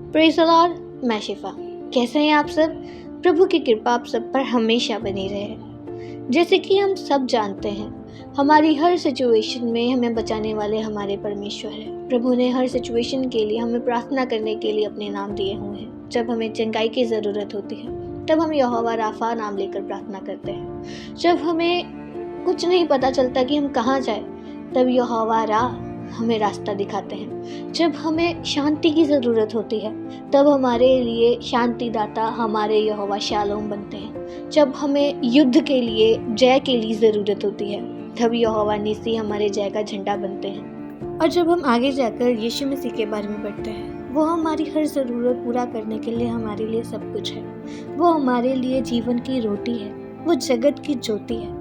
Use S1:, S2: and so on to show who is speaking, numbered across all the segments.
S1: Praise the Lord. मैं शिफा। कैसे हैं आप सब? प्रभु की कृपा आप सब पर हमेशा बनी रहे। जैसे कि हम सब जानते हैं, हमारी हर सिचुएशन में हमें बचाने वाले हमारे परमेश्वर हैं। प्रभु ने हर सिचुएशन के लिए हमें प्रार्थना करने के लिए अपने नाम दिए हुए हैं। जब हमें चंगाई की ज़रूरत होती है तब हम यहोवा राफा नाम लेकर प्रार्थना करते हैं। जब हमें कुछ नहीं पता चलता कि हम कहाँ जाए तब यहोवा राह हमें रास्ता दिखाते हैं। जब हमें शांति की ज़रूरत होती है तब हमारे लिए शांतिदाता हमारे यहोवा शालोम बनते हैं। जब हमें युद्ध के लिए जय के लिए ज़रूरत होती है तब यहोवा निसी हमारे जय का झंडा बनते हैं। और जब हम आगे जाकर यीशु मसीह के बारे में पढ़ते हैं, वो हमारी हर ज़रूरत पूरा करने के लिए हमारे लिए सब कुछ है। वो हमारे लिए जीवन की रोटी है, वो जगत की ज्योति है,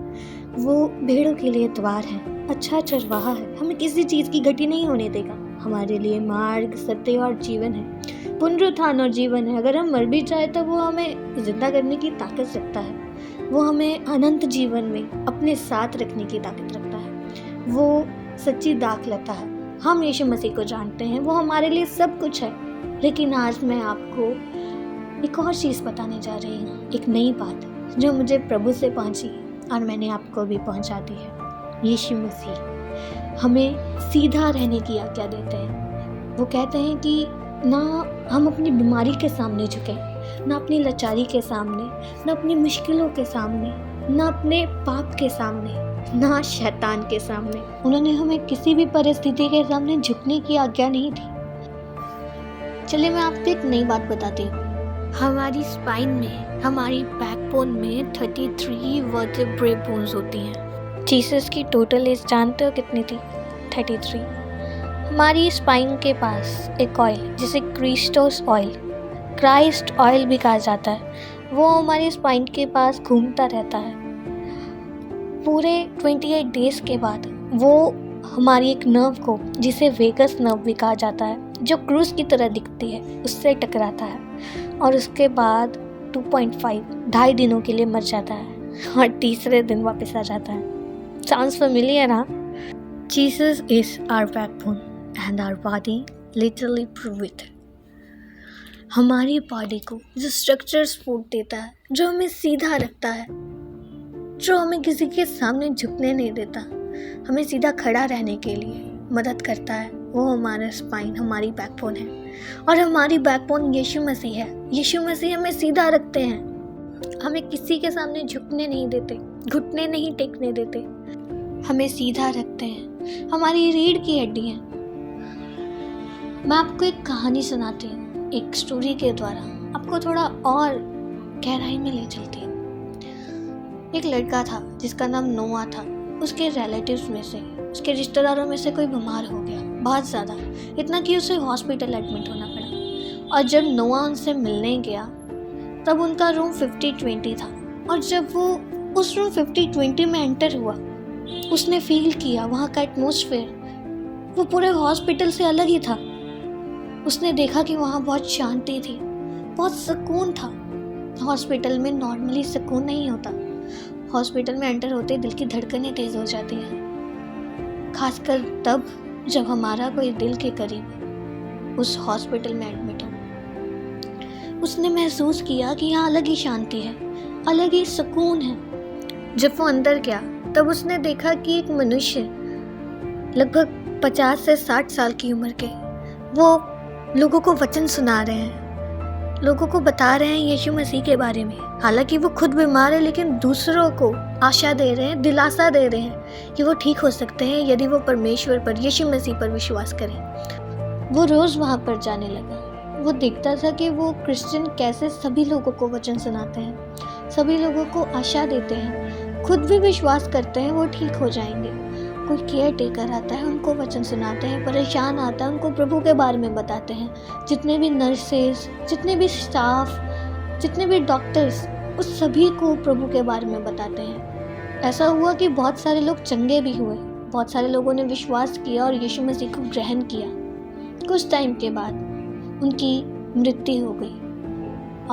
S1: वो भेड़ों के लिए द्वार है, अच्छा चरवाहा है, हमें किसी चीज़ की घटी नहीं होने देगा। हमारे लिए मार्ग, सत्य और जीवन है, पुनरुत्थान और जीवन है। अगर हम मर भी जाए तो वो हमें जिंदा करने की ताकत रखता है। वो हमें अनंत जीवन में अपने साथ रखने की ताकत रखता है। वो सच्ची दाखलता है। हम यीशु मसीह को जानते हैं, वो हमारे लिए सब कुछ है। लेकिन आज मैं आपको एक और चीज़ बताने जा रही हूँ, एक नई बात जो मुझे प्रभु से पहुँची और मैंने आपको भी पहुँचा दी है। यीशु मसीह हमें सीधा रहने की आज्ञा देते हैं। वो कहते हैं कि ना हम अपनी बीमारी के सामने झुकें, ना अपनी लाचारी के सामने, ना अपनी मुश्किलों के सामने, ना अपने पाप के सामने, ना शैतान के सामने। उन्होंने हमें किसी भी परिस्थिति के सामने झुकने की आज्ञा नहीं दी। चलिए मैं आपको एक नई बात बताती हूँ। हमारी स्पाइन में, हमारी बैकबोन में 33 वर्टेब्रे बोन्स होती हैं। जीसस की टोटल एज जानते हो कितनी थी? 33। हमारी स्पाइन के पास एक ऑयल जिसे क्राइस्ट ऑयल भी कहा जाता है, वो हमारी स्पाइन के पास घूमता रहता है। पूरे 28 डेज के बाद वो हमारी एक नर्व को, जिसे वेगस नर्व भी कहा जाता है, जो क्रूज की तरह दिखती है, उससे टकराता है और उसके बाद 2.5 दिनों के लिए मर जाता है और तीसरे दिन वापस आ जाता है। Sounds familiar, huh? Jesus is our backbone and our body literally prove it. हमारी बॉडी को जो स्ट्रक्चर सपोर्ट देता है, जो हमें सीधा रखता है, जो हमें किसी के सामने झुकने नहीं देता, हमें सीधा खड़ा रहने के लिए मदद करता है, वो हमारा स्पाइन, हमारी बैकबोन है। और हमारी बैकबोन यीशु मसीह है। यीशु मसीह हमें सीधा रखते हैं, हमें किसी के सामने झुकने नहीं देते, घुटने नहीं टेकने देते, हमें सीधा रखते हैं। हमारी रीढ़ की हड्डी है। मैं आपको एक कहानी सुनाती हूँ, एक स्टोरी के द्वारा आपको थोड़ा और गहराई में ले चलती हूँ। एक लड़का था जिसका नाम नोआ था। उसके रिलेटिव्स में से, उसके रिश्तेदारों में से कोई बीमार हो गया, बहुत ज़्यादा, इतना कि उसे हॉस्पिटल एडमिट होना पड़ा। और जब नोआ उनसे मिलने गया तब उनका रूम 50-20 था। और जब वो उस रूम 50-20 में एंटर हुआ, उसने फील किया वहाँ का एटमॉस्फेयर वो पूरे हॉस्पिटल से अलग ही था। उसने देखा कि वहाँ बहुत शांति थी, बहुत सुकून था। हॉस्पिटल में नॉर्मली सुकून नहीं होता। हॉस्पिटल में एंटर होते दिल की धड़कनें तेज़ हो जाती हैं, खासकर तब जब हमारा कोई दिल के करीब उस हॉस्पिटल में एडमिट हो। उसने महसूस किया कि यहाँ अलग ही शांति है, अलग ही सुकून है। जब वो अंदर गया तब उसने देखा कि एक मनुष्य लगभग 50 से 60 साल की उम्र के, वो लोगों को वचन सुना रहे हैं, लोगों को बता रहे हैं यीशु मसीह के बारे में। हालांकि वो खुद बीमार है, लेकिन दूसरों को आशा दे रहे हैं, दिलासा दे रहे हैं कि वो ठीक हो सकते हैं यदि वो परमेश्वर पर, यीशु मसीह पर विश्वास करें। वो रोज़ वहाँ पर जाने लगा। वो देखता था कि वो क्रिश्चियन कैसे सभी लोगों को वचन सुनाते हैं, सभी लोगों को आशा देते हैं, खुद भी विश्वास करते हैं वो ठीक हो जाएंगे। कोई केयर टेकर आता है, उनको वचन सुनाते हैं, परेशान आता है, उनको प्रभु के बारे में बताते हैं। जितने भी नर्सेस, जितने भी स्टाफ, जितने भी डॉक्टर्स, उस सभी को प्रभु के बारे में बताते हैं। ऐसा हुआ कि बहुत सारे लोग चंगे भी हुए, बहुत सारे लोगों ने विश्वास किया और यीशु मसीह को ग्रहण किया। कुछ टाइम के बाद उनकी मृत्यु हो गई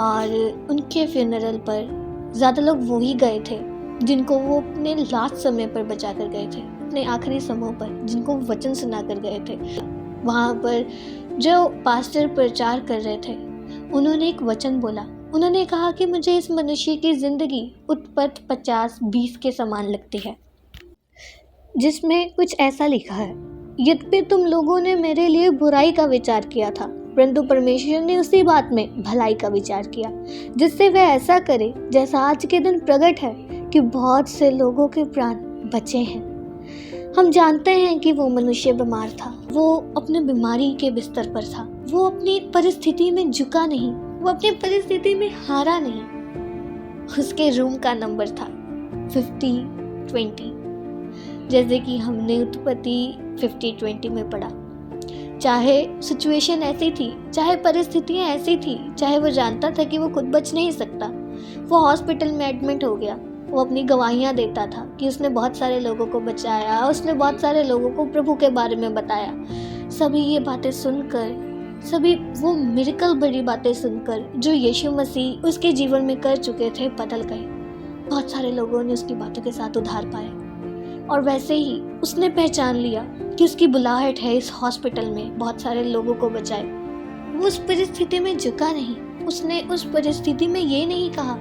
S1: और उनके फ्यूनरल पर ज़्यादा लोग वो ही गए थे जिनको वो अपने लास्ट समय पर बचा कर गए थे, अपने आखिरी समय पर जिनको वचन सुना कर गए थे। वहाँ पर जो पास्टर प्रचार कर रहे थे, उन्होंने एक वचन बोला। उन्होंने कहा कि मुझे इस मनुष्य की ज़िंदगी उत्पत्ति 50:20 के समान लगती है, जिसमें कुछ ऐसा लिखा है, यद्यपि तुम लोगों ने मेरे लिए बुराई का विचार किया था, परंतु परमेश्वर ने उसी बात में भलाई का विचार किया, जिससे वह ऐसा करे जैसा आज के दिन प्रकट है कि बहुत से लोगों के प्राण बचे हैं। हम जानते हैं कि वो मनुष्य बीमार था, वो अपने बीमारी के बिस्तर पर था, वो अपनी परिस्थिति में झुका नहीं, वो अपनी परिस्थिति में हारा नहीं। उसके रूम का नंबर था 50-20, जैसे कि हमने उत्पत्ति 50-20 में पढ़ा। चाहे सिचुएशन ऐसी थी, चाहे परिस्थितियाँ ऐसी थी, चाहे वो जानता था कि वो खुद बच नहीं सकता, वो हॉस्पिटल में एडमिट हो गया। वो अपनी गवाहियाँ देता था कि उसने बहुत सारे लोगों को बचाया, उसने बहुत सारे लोगों को प्रभु के बारे में बताया। सभी ये बातें सुनकर, सभी वो मिरेकल बड़ी बातें सुनकर जो यीशु मसीह उसके जीवन में कर चुके थे, बदल गए। बहुत सारे लोगों ने उसकी बातों के साथ उद्धार पाया, और वैसे ही उसने पहचान लिया कि उसकी बुलाहट है इस हॉस्पिटल में बहुत सारे लोगों को बचाए। वो उस परिस्थिति में झुका नहीं, उसने उस परिस्थिति में ये नहीं कहा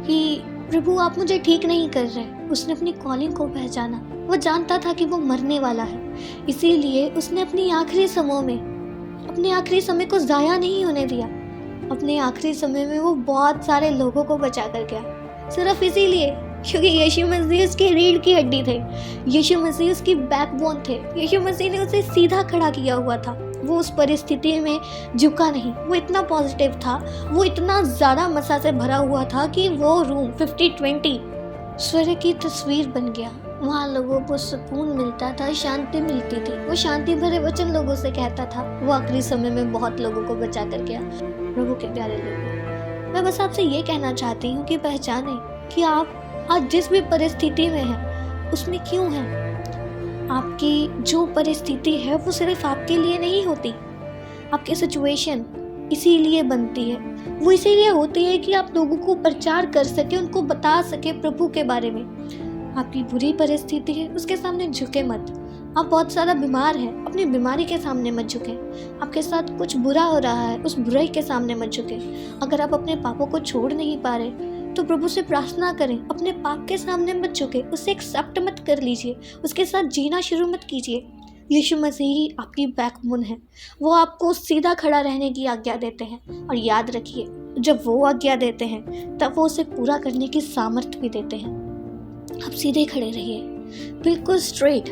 S1: कि प्रभु आप मुझे ठीक नहीं कर रहे। उसने अपनी कॉलिंग को पहचाना। वो जानता था कि वो मरने वाला है, इसीलिए उसने अपनी आखिरी समय में, अपने आखिरी समय को ज़ाया नहीं होने दिया। अपने आखिरी समय में वो बहुत सारे लोगों को बचा कर गया, सिर्फ इसीलिए क्योंकि यीशु मसीह उसकी रीढ़ की हड्डी थे, यीशु मसीह उसकी बैकबोन थे, यीशु मसीह ने उसे सीधा खड़ा किया हुआ था। वो उस परिस्थिति में झुका नहीं, वो इतना पॉजिटिव था, वो इतना ज़्यादा मसा से भरा हुआ था कि वो रूम 50-20 स्वर्ग की तस्वीर बन गया। वहाँ लोगों को सुकून मिलता था, शांति मिलती थी। वो शांति भरे वचन लोगों से कहता था। वो आखिरी समय में बहुत लोगों को बचा कर गया। प्रभु के प्यारे लोगों, मैं बस आपसे ये कहना चाहती हूँ कि पहचानें कि आप आज जिस भी परिस्थिति में हैं उसमें क्यों हैं। आपकी जो परिस्थिति है वो सिर्फ आपके लिए नहीं होती। आपकी सिचुएशन इसीलिए बनती है, वो इसीलिए होती है कि आप लोगों को प्रचार कर सके, उनको बता सके प्रभु के बारे में। आपकी बुरी परिस्थिति है, उसके सामने झुके मत। आप बहुत सारा बीमार हैं, अपनी बीमारी के सामने मत झुके। आपके साथ कुछ बुरा हो रहा है, उस बुराई के सामने मत झुके। अगर आप अपने पापों को छोड़ नहीं पा रहे तो प्रभु से प्रार्थना करें, अपने पाप के सामने मत झुके, उसे एक्सेप्ट मत कर लीजिए, उसके साथ जीना शुरू मत कीजिए। यीशु मसीह आपकी बैकबोन है, वो आपको सीधा खड़ा रहने की आज्ञा देते हैं। और याद रखिए, जब वो आज्ञा देते हैं तब वो उसे पूरा करने की सामर्थ्य भी देते हैं। आप सीधे खड़े रहिए, बिल्कुल स्ट्रेट।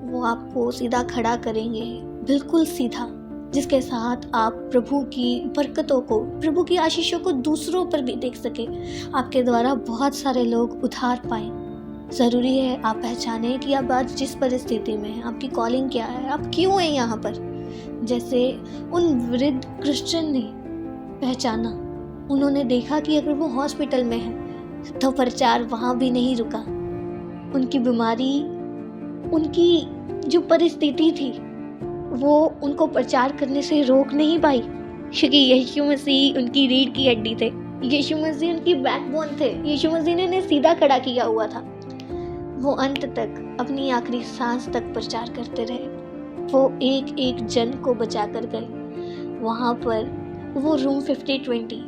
S1: वो आपको सीधा खड़ा करेंगे, बिल्कुल सीधा, जिसके साथ आप प्रभु की बरकतों को, प्रभु की आशीषों को दूसरों पर भी देख सके। आपके द्वारा बहुत सारे लोग उद्धार पाएं। ज़रूरी है आप पहचानें कि आप आज जिस परिस्थिति में हैं, आपकी कॉलिंग क्या है, आप क्यों हैं यहाँ पर। जैसे उन वृद्ध क्रिश्चियन ने पहचाना, उन्होंने देखा कि अगर वो हॉस्पिटल में है तो प्रचार वहाँ भी नहीं रुका। उनकी बीमारी, उनकी जो परिस्थिति थी वो उनको प्रचार करने से रोक नहीं पाई, क्योंकि यीशु मसीह उनकी रीढ़ की हड्डी थे, यीशु मसीह उनकी बैकबोन थे, यीशु मसीह ने उन्हें सीधा खड़ा किया हुआ था। वो अंत तक, अपनी आखिरी सांस तक प्रचार करते रहे। वो एक एक जन को बचा कर गए। वहाँ पर वो रूम 50-20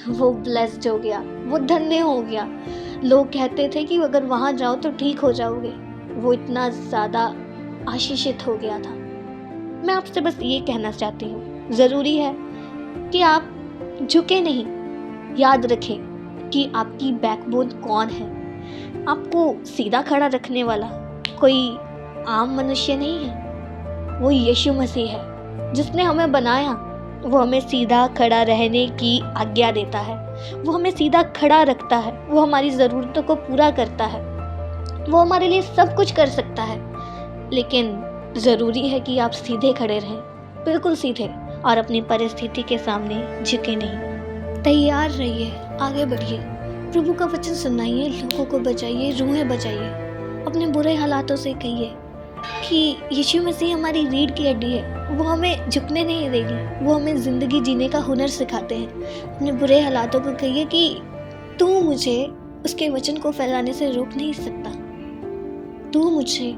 S1: वो ब्लेस्ड हो गया, वो धन्य हो गया। लोग कहते थे कि अगर वहाँ जाओ तो ठीक हो जाओगे। वो इतना ज़्यादा आशीषित हो गया था। मैं आपसे बस ये कहना चाहती हूँ, ज़रूरी है कि आप झुके नहीं। याद रखें कि आपकी बैकबोन कौन है। आपको सीधा खड़ा रखने वाला कोई आम मनुष्य नहीं है, वो यीशु मसीह है, जिसने हमें बनाया। वो हमें सीधा खड़ा रहने की आज्ञा देता है, वो हमें सीधा खड़ा रखता है, वो हमारी ज़रूरतों को पूरा करता है, वो हमारे लिए सब कुछ कर सकता है। लेकिन ज़रूरी है कि आप सीधे खड़े रहें, बिल्कुल सीधे, और अपनी परिस्थिति के सामने झुके नहीं। तैयार रहिए, आगे बढ़िए, प्रभु का वचन सुनाइए, लोगों को बचाइए, रूहें बचाइए। अपने बुरे हालातों से कहिए कि यीशु मसीह हमारी रीढ़ की हड्डी है, वो हमें झुकने नहीं देगी, वो हमें ज़िंदगी जीने का हुनर सिखाते हैं। अपने बुरे हालातों को कहिए कि तू मुझे उसके वचन को फैलाने से रोक नहीं सकता, तू मुझे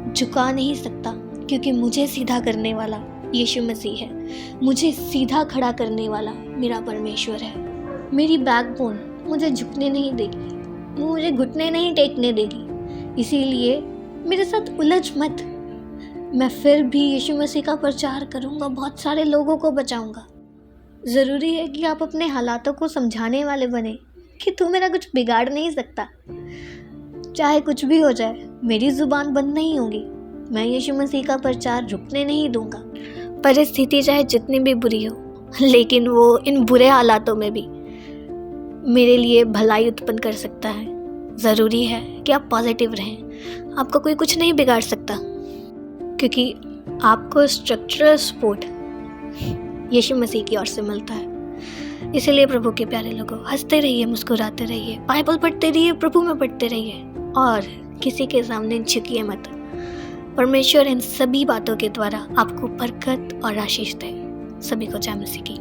S1: झुका नहीं सकता, क्योंकि मुझे सीधा करने वाला यीशु मसीह है। मुझे सीधा खड़ा करने वाला मेरा परमेश्वर है। मेरी बैकबोन मुझे झुकने नहीं देगी, वो मुझे घुटने नहीं टेकने देगी। इसीलिए मेरे साथ उलझ मत। मैं फिर भी यीशु मसीह का प्रचार करूँगा, बहुत सारे लोगों को बचाऊँगा। ज़रूरी है कि आप अपने हालातों को समझाने वाले बने कि तू मेरा कुछ बिगाड़ नहीं सकता। चाहे कुछ भी हो जाए, मेरी ज़ुबान बंद नहीं होगी। मैं यीशु मसीह का प्रचार रुकने नहीं दूंगा। परिस्थिति चाहे जितनी भी बुरी हो, लेकिन वो इन बुरे हालातों में भी मेरे लिए भलाई उत्पन्न कर सकता है। ज़रूरी है कि आप पॉजिटिव रहें। आपको कोई कुछ नहीं बिगाड़ सकता, क्योंकि आपको स्ट्रक्चरल सपोर्ट यीशु मसीह की ओर से मिलता है। इसलिए प्रभु के प्यारे लोगों, हंसते रहिए, मुस्कुराते रहिए, बाइबल पढ़ते रहिए, प्रभु में पढ़ते रहिए और किसी के सामने झुकिए मत। परमेश्वर इन सभी बातों के द्वारा आपको बरकत और आशीष दे। सभी को जय मसीह की।